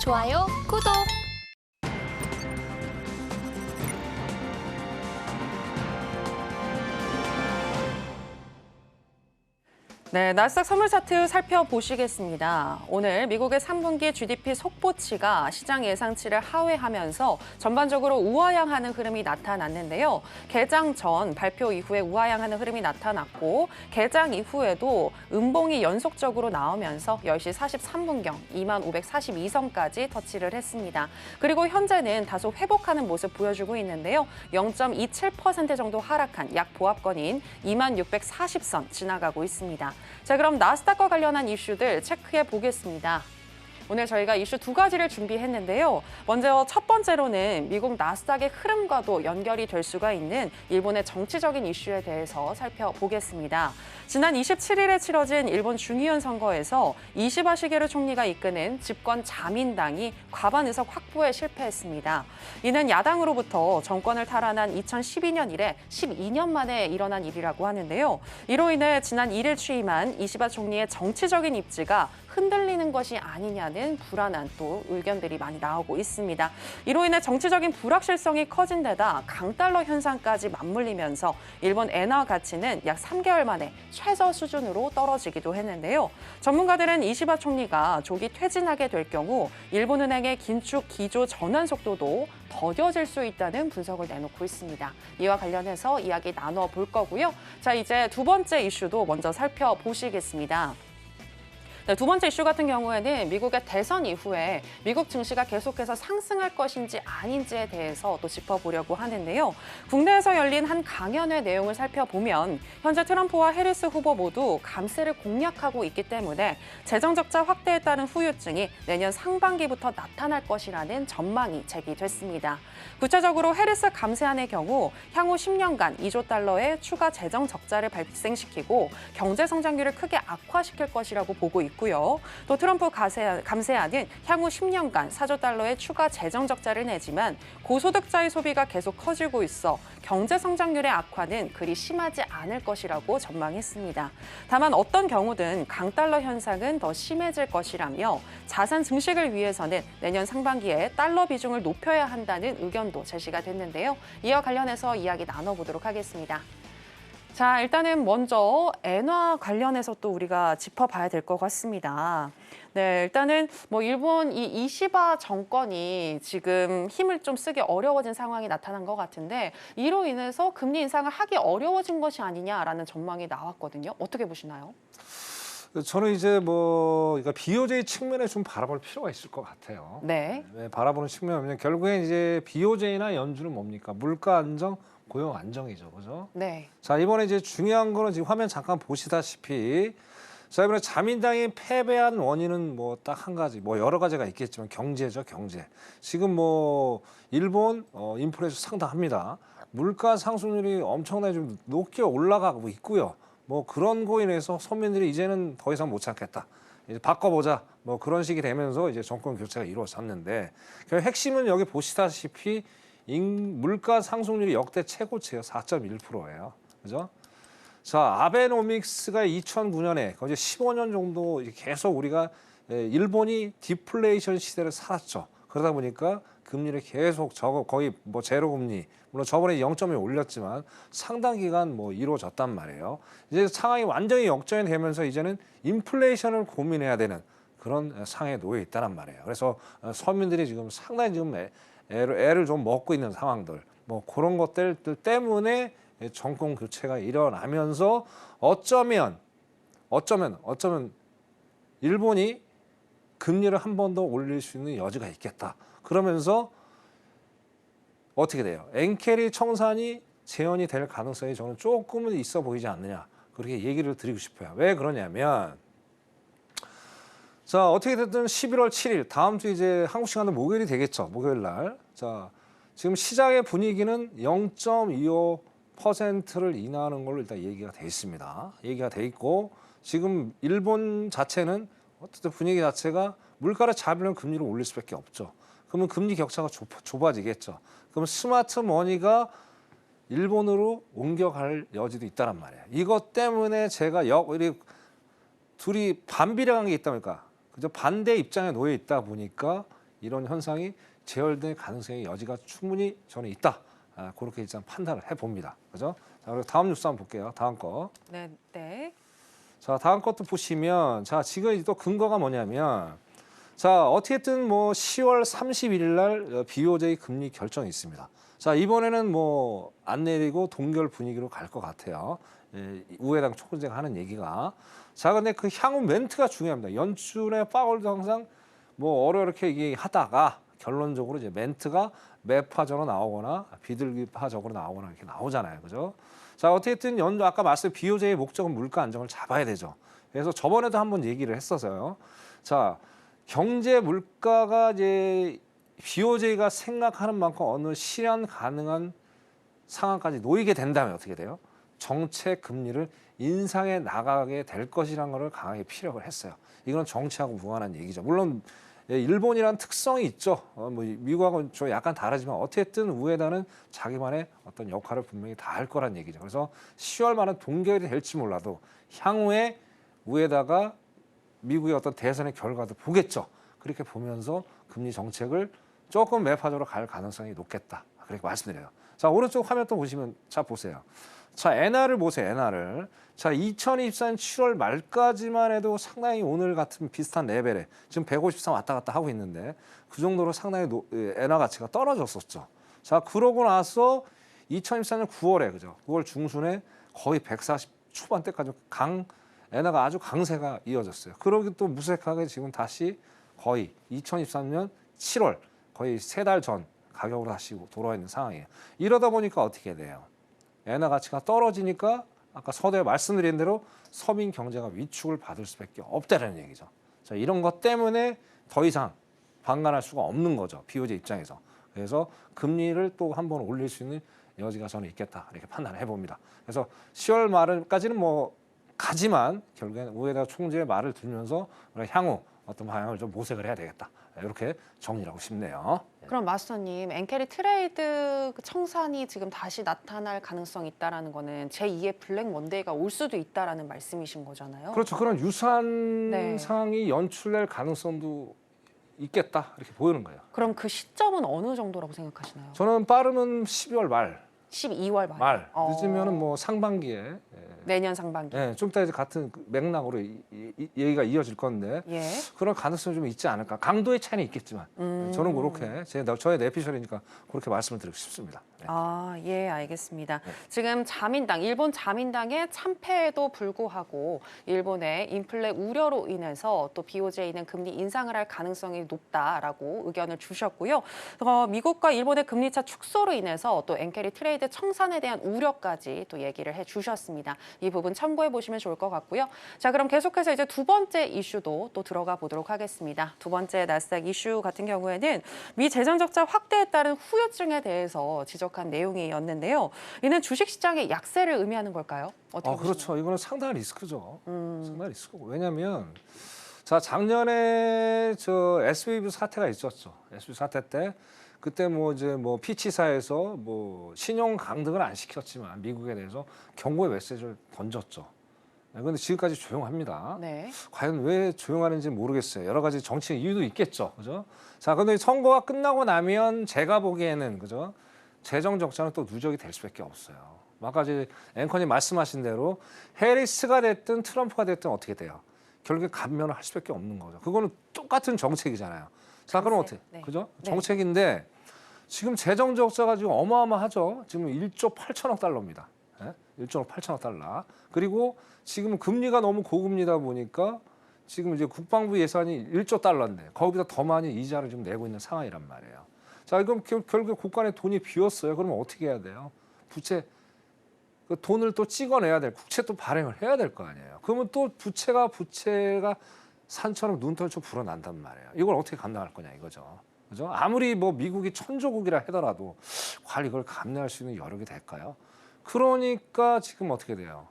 좋아요, 구독! 네, 나스닥 선물 차트 살펴보시겠습니다. 오늘 미국의 3분기 GDP 속보치가 시장 예상치를 하회하면서 전반적으로 우하향하는 흐름이 나타났는데요. 개장 전 발표 이후에 우하향하는 흐름이 나타났고 개장 이후에도 음봉이 연속적으로 나오면서 10시 43분경 2542선까지 터치를 했습니다. 그리고 현재는 다소 회복하는 모습 보여주고 있는데요. 0.27% 정도 하락한 약 보합권인 2640선 지나가고 있습니다. 자, 그럼 나스닥과 관련한 이슈들 체크해 보겠습니다. 오늘 저희가 이슈 두 가지를 준비했는데요. 먼저 첫 번째로는 미국 나스닥의 흐름과도 연결이 될 수가 있는 일본의 정치적인 이슈에 대해서 살펴보겠습니다. 지난 27일에 치러진 일본 중의원 선거에서 이시바 시게루 총리가 이끄는 집권 자민당이 과반 의석 확보에 실패했습니다. 이는 야당으로부터 정권을 탈환한 2012년 이래 12년 만에 일어난 일이라고 하는데요. 이로 인해 지난 1일 취임한 이시바 총리의 정치적인 입지가 흔들리는 것이 아니냐는 불안한 또 의견들이 많이 나오고 있습니다. 이로 인해 정치적인 불확실성이 커진 데다 강달러 현상까지 맞물리면서 일본 엔화 가치는 약 3개월 만에 최저 수준으로 떨어지기도 했는데요. 전문가들은 이시바 총리가 조기 퇴진하게 될 경우 일본은행의 긴축 기조 전환 속도도 더뎌질 수 있다는 분석을 내놓고 있습니다. 이와 관련해서 이야기 나눠볼 거고요. 자, 이제 두 번째 이슈도 먼저 살펴보시겠습니다. 네, 두 번째 이슈 같은 경우에는 미국의 대선 이후에 미국 증시가 계속해서 상승할 것인지 아닌지에 대해서 또 짚어보려고 하는데요. 국내에서 열린 한 강연회 내용을 살펴보면 현재 트럼프와 해리스 후보 모두 감세를 공략하고 있기 때문에 재정 적자 확대에 따른 후유증이 내년 상반기부터 나타날 것이라는 전망이 제기됐습니다. 구체적으로 해리스 감세안의 경우 향후 10년간 2조 달러의 추가 재정 적자를 발생시키고 경제 성장률을 크게 악화시킬 것이라고 보고 있고요. 또 트럼프 감세안은 향후 10년간 4조 달러의 추가 재정 적자를 내지만 고소득자의 소비가 계속 커지고 있어 경제 성장률의 악화는 그리 심하지 않을 것이라고 전망했습니다. 다만 어떤 경우든 강달러 현상은 더 심해질 것이라며 자산 증식을 위해서는 내년 상반기에 달러 비중을 높여야 한다는 의견도 제시가 됐는데요. 이와 관련해서 이야기 나눠보도록 하겠습니다. 자, 일단은 먼저 엔화 관련해서 또 우리가 짚어봐야 될 것 같습니다. 네, 일단은 뭐 일본 이 이시바 정권이 지금 힘을 좀 쓰기 어려워진 상황이 나타난 것 같은데 이로 인해서 금리 인상을 하기 어려워진 것이 아니냐라는 전망이 나왔거든요. 어떻게 보시나요? 저는 이제 그러니까 BOJ 측면에 좀 바라볼 필요가 있을 것 같아요. 네. 왜 바라보는 측면이면 결국엔 이제 BOJ나 연준은 뭡니까? 물가 안정, 고용 안정이죠, 그죠? 네. 자, 이번에 이제 중요한 거는 지금 화면 잠깐 보시다시피 자, 이번에 자민당이 패배한 원인은 뭐 딱 한 가지, 뭐 여러 가지가 있겠지만 경제죠, 경제. 지금 뭐 일본 인플레이션 상당합니다. 물가 상승률이 엄청나게 좀 높게 올라가고 있고요. 뭐 그런 거에 인해서 서민들이 이제는 더 이상 못 참겠다. 이제 바꿔보자. 뭐 그런 식이 되면서 이제 정권 교체가 이루어졌는데 핵심은 여기 보시다시피 물가 상승률이 역대 최고치예요. 4.1%예요. 그죠? 자, 아베노믹스가 2009년에 거의 15년 정도 계속 우리가 일본이 디플레이션 시대를 살았죠. 그러다 보니까 금리를 계속 거의 뭐 제로 금리, 물론 저번에 0.1 올렸지만 상당 기간 뭐 이루어졌단 말이에요. 이제 상황이 완전히 역전이 되면서 이제는 인플레이션을 고민해야 되는 그런 상황에 놓여 있다는 말이에요. 그래서 서민들이 지금 상당히 지금 애를 좀 먹고 있는 상황들, 뭐 그런 것들 때문에 정권 교체가 일어나면서 어쩌면 일본이 금리를 한 번 더 올릴 수 있는 여지가 있겠다. 그러면서 어떻게 돼요? 엔케리 청산이 재현이 될 가능성이 저는 조금은 있어 보이지 않느냐. 그렇게 얘기를 드리고 싶어요. 왜 그러냐면 자, 어떻게 됐든 11월 7일 다음 주 이제 한국 시간으로 목요일이 되겠죠. 목요일 날. 자, 지금 시장의 분위기는 0.25%를 인하하는 걸로 일단 얘기가 돼 있습니다. 얘기가 돼 있고 지금 일본 자체는 어쨌든 분위기 자체가 물가를 잡으려면 금리를 올릴 수밖에 없죠. 그러면 금리 격차가 좁아지겠죠. 그럼 스마트 머니가 일본으로 옮겨갈 여지도 있다란 말이에요. 이것 때문에 제가 우리 둘이 반비례한 게 있다 보니까 그죠? 반대 입장에 놓여 있다 보니까 이런 현상이 재현될 가능성의 여지가 충분히 저는 있다. 그렇게 일단 판단을 해봅니다. 그죠? 자, 그리고 다음 뉴스 한번 볼게요. 다음 거. 네, 네. 자, 다음 것도 보시면, 자, 지금 또 근거가 뭐냐면, 자, 어떻게든 뭐 10월 31일 날 BOJ 금리 결정이 있습니다. 자, 이번에는 뭐 안 내리고 동결 분위기로 갈 것 같아요. 우회당 총재가 하는 얘기가. 자, 근데 그 향후 멘트가 중요합니다. 연준의 파월도 항상 뭐 어렵게 얘기하다가 결론적으로 이제 멘트가 매파적으로 나오거나 비둘기파적으로 나오거나 이렇게 나오잖아요. 그죠? 자, 어쨌든 아까 말씀 BOJ의 목적은 물가 안정을 잡아야 되죠. 그래서 저번에도 한번 얘기를 했었어요. 자, 경제 물가가 이제 BOJ가 생각하는 만큼 어느 실현 가능한 상황까지 놓이게 된다면 어떻게 돼요? 정책 금리를 인상해 나가게 될 것이라는 것을 강하게 피력을 했어요. 이건 정치하고 무관한 얘기죠. 물론 일본이란 특성이 있죠. 뭐 미국하고는 좀 약간 다르지만 어쨌든 우에다는 자기만의 어떤 역할을 분명히 다 할 거란 얘기죠. 그래서 10월 말은 동결이 될지 몰라도 향후에 우에다가 미국의 어떤 대선의 결과도 보겠죠. 그렇게 보면서 금리 정책을 조금 매파적으로 갈 가능성이 높겠다. 그렇게 말씀드려요. 자, 오른쪽 화면 또 보시면 자 보세요. 자, 엔화를 보세요. 엔화를. 자, 2024년 7월 말까지만 해도 상당히 오늘 같은 비슷한 레벨에 지금 153 왔다 갔다 하고 있는데 그 정도로 상당히 엔화 가치가 떨어졌었죠. 자, 그러고 나서 2024년 9월에 그죠? 9월 중순에 거의 140 초반대까지 엔화가 아주 강세가 이어졌어요. 그러기 또 무색하게 지금 다시 거의 2023년 7월 거의 3달 전 가격으로 다시 돌아와 있는 상황이에요. 이러다 보니까 어떻게 돼요? 엔화 가치가 떨어지니까 아까 서두에 말씀드린 대로 서민 경제가 위축을 받을 수밖에 없다는 얘기죠. 자, 이런 것 때문에 더 이상 방관할 수가 없는 거죠. BOJ 입장에서. 그래서 금리를 또 한 번 올릴 수 있는 여지가 저는 있겠다. 이렇게 판단을 해봅니다. 그래서 10월 말까지는 뭐 가지만 결국에는 우에다 총재의 말을 들으면서 향후 어떤 방향을 좀 모색을 해야 되겠다. 이렇게 정리를 하고 싶네요. 그럼 마스터님, 엔캐리 트레이드 청산이 지금 다시 나타날 가능성이 있다라는 거는 제2의 블랙 먼데이가 올 수도 있다라는 말씀이신 거잖아요. 그렇죠. 그런 유사한 네. 상황이 연출될 가능성도 있겠다. 이렇게 보이는 거예요. 그럼 그 시점은 어느 정도라고 생각하시나요? 저는 빠르면 12월 말, 12월 말. 늦으면은 뭐 상반기에 내년 상반기. 좀 이따 이제 같은 맥락으로 얘기가 이어질 건데 예. 그런 가능성이 좀 있지 않을까. 강도의 차이는 있겠지만 저는 그렇게 저의 내피셜이니까 그렇게 말씀을 드리고 싶습니다. 네. 아, 예, 알겠습니다. 네. 지금 일본 자민당의 참패에도 불구하고 일본의 인플레 우려로 인해서 또 BOJ는 금리 인상을 할 가능성이 높다라고 의견을 주셨고요. 미국과 일본의 금리차 축소로 인해서 또 엔캐리 트레이드 청산에 대한 우려까지 또 얘기를 해주셨습니다. 이 부분 참고해 보시면 좋을 것 같고요. 자, 그럼 계속해서 이제 두 번째 이슈도 또 들어가 보도록 하겠습니다. 두 번째 나스닥 이슈 같은 경우에는 미 재정 적자 확대에 따른 후유증에 대해서 지적한 내용이었는데요. 이는 주식시장의 약세를 의미하는 걸까요? 어떻게 보시나요? 그렇죠. 이거는 상당한 리스크죠. 상당한 리스크고. 왜냐하면 자 작년에 저 SVB 사태가 있었죠. SVB 사태 때 그때 뭐 이제 뭐 피치사에서 뭐 신용 강등을 안 시켰지만 미국에 대해서 경고의 메시지를 던졌죠. 그런데 지금까지 조용합니다. 네. 과연 왜 조용하는지 모르겠어요. 여러 가지 정치 이유도 있겠죠. 그죠? 자, 근데 선거가 끝나고 나면 제가 보기에는 그죠? 재정 적자는 또 누적이 될 수밖에 없어요. 아까 이제 앵커님 말씀하신 대로 해리스가 됐든 트럼프가 됐든 어떻게 돼요? 결국에 감면을 할 수밖에 없는 거죠. 그거는 똑같은 정책이잖아요. 자, 그럼 어떻게? 네. 그죠? 네. 정책인데 지금 재정 적자가 지금 어마어마하죠. 지금 1조 8천억 달러입니다. 1조 8천억 달러. 그리고 지금 금리가 너무 고금리다 보니까 지금 이제 국방부 예산이 1조 달러인데 거기보다 더 많이 이자를 지금 내고 있는 상황이란 말이에요. 자, 그럼 결국에 국간에 돈이 비었어요. 그러면 어떻게 해야 돼요? 부채 그 돈을 또 찍어내야 될 국채 또 발행을 해야 될 거 아니에요. 그러면 또 부채가 산처럼 눈털쳐 불어난단 말이에요. 이걸 어떻게 감당할 거냐 이거죠. 그죠? 아무리 뭐 미국이 천조국이라 하더라도 과연 이걸 감내할 수 있는 여력이 될까요? 그러니까 지금 어떻게 돼요?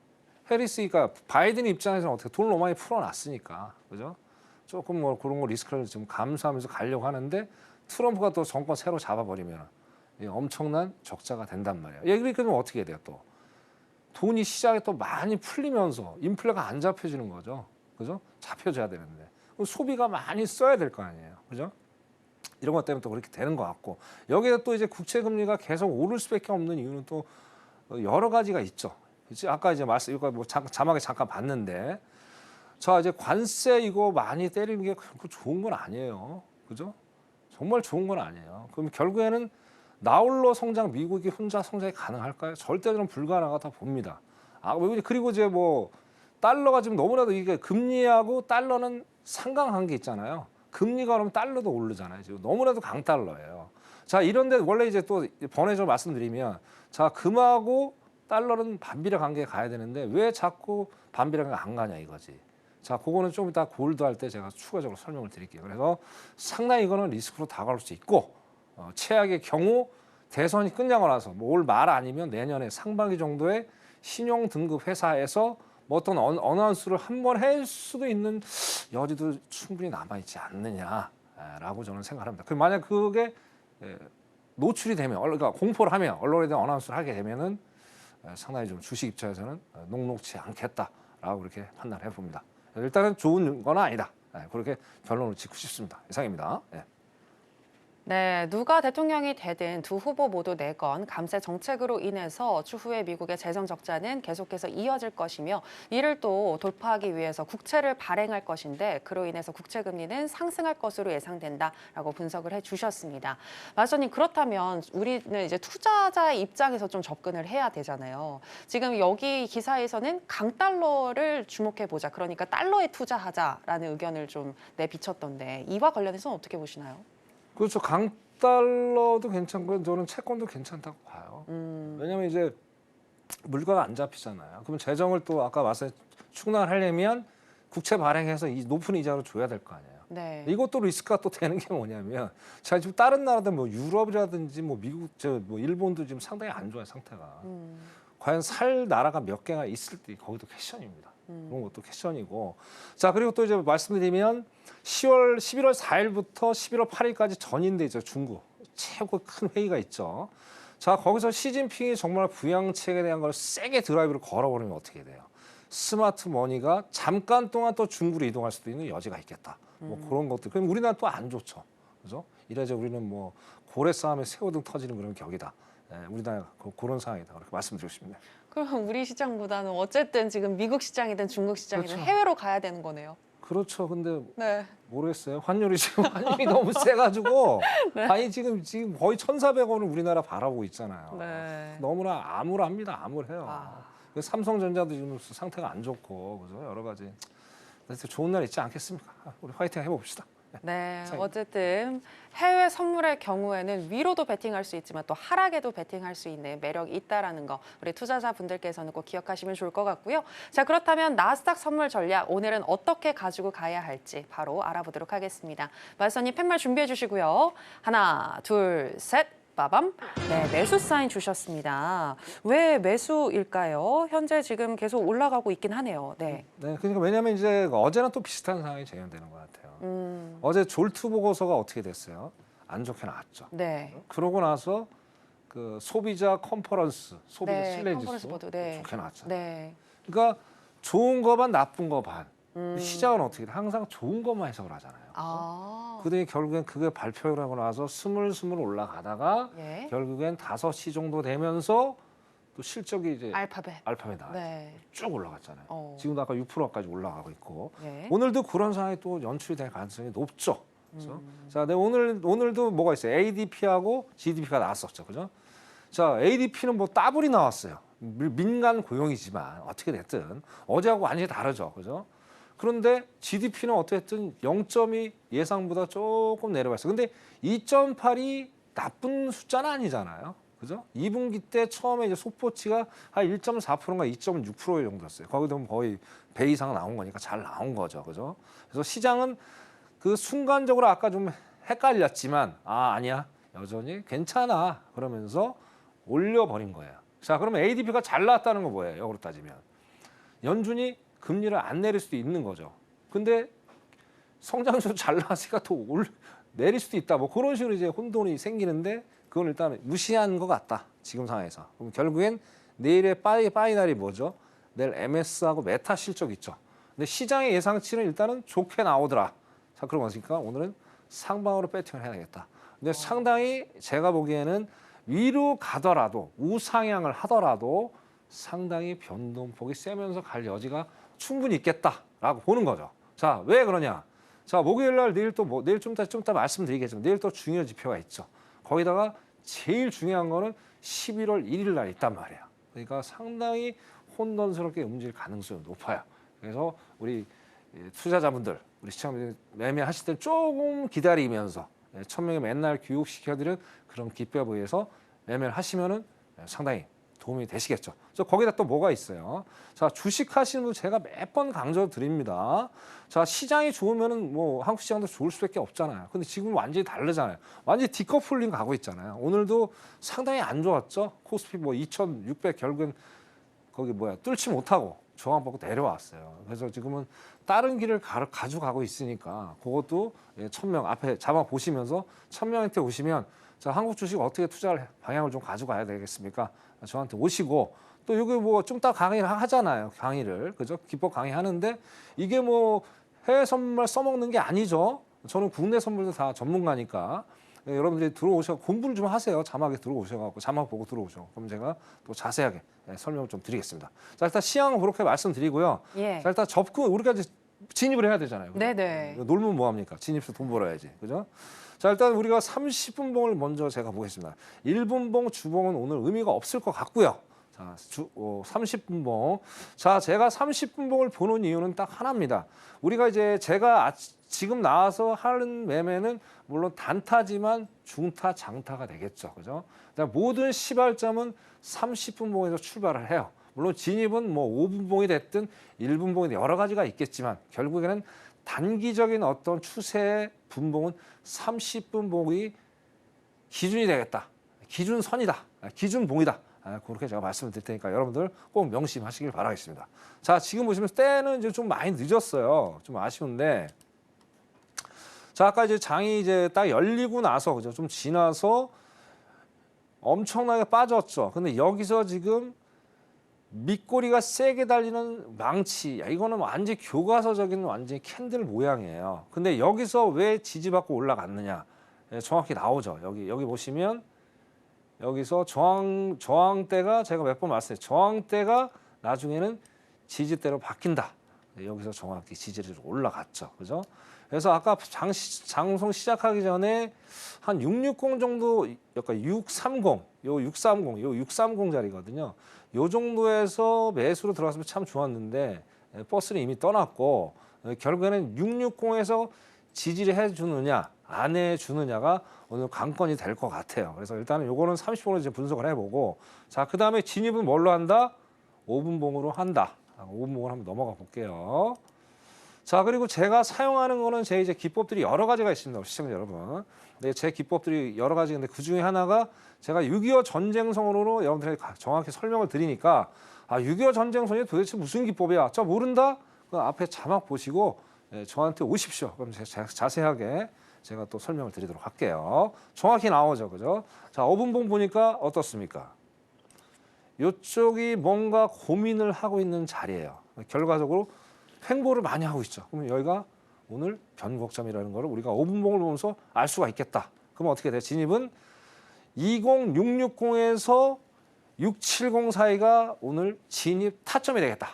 해리스가 바이든 입장에서는 어떻게 돈을 너무 많이 풀어놨으니까 그죠? 조금 뭐 그런 거 리스크를 좀 감수하면서 가려고 하는데 트럼프가 또 정권 새로 잡아버리면 엄청난 적자가 된단 말이에요. 얘기 그러면 어떻게 해야 돼요 또? 돈이 시장에 또 많이 풀리면서 인플레가 안 잡혀지는 거죠. 그죠? 잡혀져야 되는데. 소비가 많이 써야 될 거 아니에요. 그죠? 이런 것 때문에 또 그렇게 되는 것 같고 여기에 또 이제 국채 금리가 계속 오를 수밖에 없는 이유는 또 여러 가지가 있죠. 그치? 아까 이제 이거 뭐 자막에 잠깐 봤는데 자 이제 관세 이거 많이 때리는 게 결코 좋은 건 아니에요. 그죠? 정말 좋은 건 아니에요. 그럼 결국에는 나홀로 성장 미국이 혼자 성장이 가능할까요? 절대로 불가능하다 봅니다. 그리고 이제 뭐 달러가 지금 너무나도 이게 금리하고 달러는 상관관계 있잖아요. 금리가 오르면 달러도 오르잖아요. 지금 너무나도 강달러예요. 자, 이런데 원래 이제 또 번외적으로 말씀드리면 자, 금하고 달러는 반비례 관계에 가야 되는데 왜 자꾸 반비례 관계 안 가냐 이거지. 자, 그거는 좀 이따 골드 할 때 제가 추가적으로 설명을 드릴게요. 그래서 상당히 이거는 리스크로 다가올 수 있고 최악의 경우 대선이 끝나고 나서 뭐 올 말 아니면 내년에 상반기 정도에 신용 등급 회사에서 뭐 어떤 어나운스를 한 번 할 수도 있는 여지도 충분히 남아있지 않느냐라고 저는 생각합니다. 그 만약 그게 노출이 되면 그러니까 공포를 하면 언론에 대한 어나운스를 하게 되면은 상당히 좀 주식 입장에서는 녹록치 않겠다라고 그렇게 판단해 봅니다. 일단은 좋은 건 아니다. 그렇게 결론을 짓고 싶습니다. 이상입니다. 네, 누가 대통령이 되든 두 후보 모두 내건 감세 정책으로 인해서 추후에 미국의 재정 적자는 계속해서 이어질 것이며 이를 또 돌파하기 위해서 국채를 발행할 것인데 그로 인해서 국채 금리는 상승할 것으로 예상된다라고 분석을 해주셨습니다. 마스터님, 그렇다면 우리는 이제 투자자의 입장에서 좀 접근을 해야 되잖아요. 지금 여기 기사에서는 강달러를 주목해 보자, 그러니까 달러에 투자하자라는 의견을 좀 내비쳤던데 이와 관련해서는 어떻게 보시나요? 그렇죠. 강달러도 괜찮고 저는 채권도 괜찮다고 봐요. 왜냐하면 이제 물가가 안 잡히잖아요. 그러면 재정을 또 아까 축납하려면 국채 발행해서 이 높은 이자로 줘야 될 거 아니에요. 네. 이것도 리스크가 또 되는 게 뭐냐면 제가 지금 다른 나라들 뭐 유럽이라든지 뭐 미국, 뭐 일본도 지금 상당히 안 좋아요 상태가. 과연 살 나라가 몇 개가 있을 때 거기도 퀘션입니다. 그런 것도 퀘션이고. 자, 그리고 또 이제 말씀드리면 11월 4일부터 11월 8일까지 전인대 있죠. 중국. 최고 큰 회의가 있죠. 자, 거기서 시진핑이 정말 부양책에 대한 걸 세게 드라이브를 걸어버리면 어떻게 돼요? 스마트 머니가 잠깐 동안 또 중국으로 이동할 수도 있는 여지가 있겠다. 뭐 그런 것들. 그럼 우리나라 또 안 좋죠. 그죠? 이래저 우리는 뭐 고래 싸움에 새우등 터지는 그런 격이다. 우리나라 그런 상황이다. 그렇게 말씀드리고 싶네요. 그럼 우리 시장보다는 어쨌든 지금 미국 시장이든 중국 시장이든 그렇죠. 해외로 가야 되는 거네요. 그렇죠. 근데 네. 모르겠어요. 환율이 지금 환율이 너무 세가지고 네. 아니 지금 거의 1,400원을 우리나라 바라보고 있잖아요. 네. 너무나 암울합니다. 암울해요. 아. 삼성전자도 지금 상태가 안 좋고 그죠? 여러 가지. 그래서 좋은 날 있지 않겠습니까? 우리 화이팅 해봅시다. 네, 자, 어쨌든 해외 선물의 경우에는 위로도 베팅할 수 있지만 또 하락에도 베팅할 수 있는 매력이 있다라는 거 우리 투자자분들께서는 꼭 기억하시면 좋을 것 같고요. 자, 그렇다면 나스닥 선물 전략 오늘은 어떻게 가지고 가야 할지 바로 알아보도록 하겠습니다. 마스터님 팻말 준비해 주시고요. 하나, 둘, 셋. 빠밤. 네, 매수 사인 주셨습니다. 왜 매수일까요? 현재 지금 계속 올라가고 있긴 하네요. 네. 네, 그러니까 왜냐하면 이제 어제랑 또 비슷한 상황이 재현되는 것 같아요. 어제 졸트 보고서가 어떻게 됐어요? 안 좋게 나왔죠. 네. 그러고 나서 그 소비자 컨퍼런스, 소비자 네, 신뢰 컨퍼런스 지수 보도, 네. 좋게 나왔죠. 네. 그러니까 좋은 거 반, 나쁜 거 반. 시장은 어떻게 돼? 항상 좋은 것만 해석을 하잖아요. 아. 그더니 결국엔 그게 발표를 하고 나서 스물스물 올라가다가 예. 결국엔 5시 정도 되면서 또 실적이 이제 알파벳. 나와요. 네. 쭉 올라갔잖아요. 어. 지금도 아까 6%까지 올라가고 있고 예. 오늘도 그런 상황이 또 연출이 될 가능성이 높죠. 그래서 자, 네, 오늘도 뭐가 있어요? ADP하고 GDP가 나왔었죠, 그죠? 자, ADP는 뭐 따블이 나왔어요. 민간 고용이지만 어떻게 됐든 어제하고 완전히 다르죠, 그죠? 그런데 GDP는 어떻든 0.2 예상보다 조금 내려갔어요. 근데 2.8이 나쁜 숫자는 아니잖아요. 그죠? 2분기 때 처음에 이제 속보치가 한 1.4%인가 2.6% 정도였어요. 거기도 거의 배 이상 나온 거니까 잘 나온 거죠. 그죠? 그래서 시장은 그 순간적으로 아까 좀 헷갈렸지만 아니야. 여전히 괜찮아. 그러면서 올려버린 거예요. 자, 그러면 ADP가 잘 나왔다는 거 뭐예요? 역으로 따지면. 연준이 금리를 안 내릴 수도 있는 거죠. 근데 성장률 잘 나왔으니까 또 내릴 수도 있다. 뭐 그런 식으로 이제 혼돈이 생기는데 그건 일단 무시한 것 같다. 지금 상황에서. 그럼 결국엔 내일의 파이널이 뭐죠? 내일 MS하고 메타 실적 있죠. 근데 시장의 예상치는 일단은 좋게 나오더라. 자, 그럼 어떻습니까? 오늘은 상방으로 배팅을 해야 되겠다. 근데 상당히 제가 보기에는 위로 가더라도 우상향을 하더라도 상당히 변동폭이 세면서 갈 여지가 충분히 있겠다라고 보는 거죠. 자, 왜 그러냐? 자, 목요일 날 내일 또 내일 좀 이따 말씀드리겠지만 내일 또 중요한 지표가 있죠. 거기다가 제일 중요한 거는 11월 1일 날 있단 말이야. 그러니까 상당히 혼돈스럽게 움직일 가능성이 높아요. 그래서 우리 투자자분들, 우리 시청자분들 매매하실 때 조금 기다리면서 1,000명에 맨날 교육시켜드린 그런 기법에 의해서 매매를 하시면은 상당히 도움이 되시겠죠. 저 거기다 또 뭐가 있어요? 자, 주식 하시는 분 제가 몇 번 강조드립니다. 자, 시장이 좋으면은 뭐 한국 시장도 좋을 수밖에 없잖아요. 근데 지금 완전히 다르잖아요. 완전히 디커플링 가고 있잖아요. 오늘도 상당히 안 좋았죠. 코스피 뭐 2,600 결국엔 거기 뚫지 못하고 저항받고 내려왔어요. 그래서 지금은 다른 길을 가져가고 있으니까 그것도 1,000명 앞에 잡아 보시면서 1,000명한테 오시면 자, 한국 주식 어떻게 투자를 방향을 좀 가져가야 되겠습니까? 저한테 오시고 또 여기 뭐 좀 이따 강의를 하잖아요. 강의를. 그죠? 기법 강의 하는데 이게 뭐 해외 선물 써먹는 게 아니죠. 저는 국내 선물도 다 전문가니까 여러분들이 들어오셔 공부를 좀 하세요. 자막에 들어오셔갖고 자막 보고 들어오셔. 그럼 제가 또 자세하게 설명을 좀 드리겠습니다. 자, 일단 시황은 그렇게 말씀드리고요. 예. 자, 일단 우리가 이제 진입을 해야 되잖아요. 그죠? 네네. 놀면 뭐합니까? 진입해서 돈 벌어야지. 그죠? 자, 일단 우리가 30분 봉을 먼저 제가 보겠습니다. 1분 봉, 주봉은 오늘 의미가 없을 것 같고요. 자, 30분 봉. 자, 제가 30분 봉을 보는 이유는 딱 하나입니다. 우리가 이제 제가 지금 나와서 하는 매매는 물론 단타지만 중타, 장타가 되겠죠. 그죠? 모든 시발점은 30분 봉에서 출발을 해요. 물론 진입은 뭐 5분 봉이 됐든 1분 봉이 여러 가지가 있겠지만 결국에는 단기적인 어떤 추세의 분봉은 30분 봉이 기준이 되겠다. 기준선이다. 기준봉이다. 그렇게 제가 말씀을 드릴 테니까 여러분들 꼭 명심하시길 바라겠습니다. 자, 지금 보시면 때는 이제 좀 많이 늦었어요. 좀 아쉬운데. 자, 아까 이제 장이 이제 딱 열리고 나서 그죠? 좀 지나서 엄청나게 빠졌죠. 근데 여기서 지금 밑꼬리가 세게 달리는 망치, 야, 이거는 완전히 교과서적인 완전히 캔들 모양이에요. 근데 여기서 왜 지지받고 올라갔느냐? 정확히 나오죠. 여기 보시면 여기서 저항대가 제가 몇 번 말씀드렸어요. 저항대가 나중에는 지지대로 바뀐다. 여기서 정확히 지지를 올라갔죠. 그죠? 그래서 아까 장송 시작하기 전에 한 660 정도, 약간 630, 요 630 자리거든요. 요 정도에서 매수로 들어갔으면 참 좋았는데 버스는 이미 떠났고 결국에는 660에서 지지를 해주느냐 안 해주느냐가 오늘 관건이 될 것 같아요. 그래서 일단은 요거는 30분으로 이제 분석을 해보고 자, 그 다음에 진입은 뭘로 한다? 5분봉으로 한다. 5분봉을 한번 넘어가 볼게요. 자, 그리고 제가 사용하는 거는 제 이제 기법들이 여러 가지가 있습니다. 시청자 여러분. 네, 제 기법들이 여러 가지인데 그 중에 하나가 제가 6.25 전쟁선으로 여러분들에게 정확히 설명을 드리니까 6.25 전쟁선이 도대체 무슨 기법이야? 저 모른다? 그 앞에 자막 보시고 저한테 오십시오. 그럼 제가 자세하게 제가 또 설명을 드리도록 할게요. 정확히 나오죠. 그죠? 자, 5분봉 보니까 어떻습니까? 이쪽이 뭔가 고민을 하고 있는 자리예요. 결과적으로 횡보를 많이 하고 있죠. 그러면 여기가 오늘 변곡점이라는 걸 우리가 5분봉을 보면서 알 수가 있겠다. 그러면 어떻게 돼요? 진입은 20660에서 670 사이가 오늘 진입 타점이 되겠다.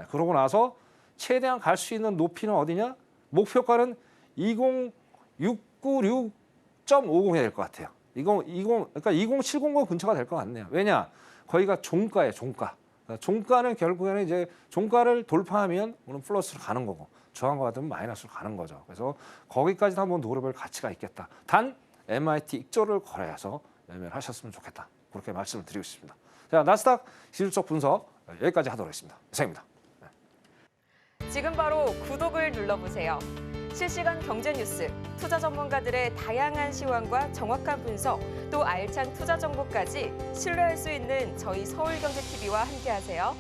그러고 나서 최대한 갈 수 있는 높이는 어디냐? 목표가는 20696.50이 될 것 같아요. 그러니까 2070 근처가 될 것 같네요. 왜냐? 거기가 종가예요, 종가. 종가는 결국에는 이제 종가를 돌파하면 오늘 플러스로 가는 거고 저항과 같으면 마이너스로 가는 거죠. 그래서 거기까지 한번 노려볼 가치가 있겠다. 단 MIT 익절을 거래해서 매매를 하셨으면 좋겠다. 그렇게 말씀을 드리고 싶습니다. 자, 나스닥 기술적 분석 여기까지 하도록 하겠습니다. 이상입니다. 지금 바로 구독을 눌러보세요. 실시간 경제 뉴스, 투자 전문가들의 다양한 시황과 정확한 분석, 또 알찬 투자 정보까지 신뢰할 수 있는 저희 서울경제TV와 함께하세요.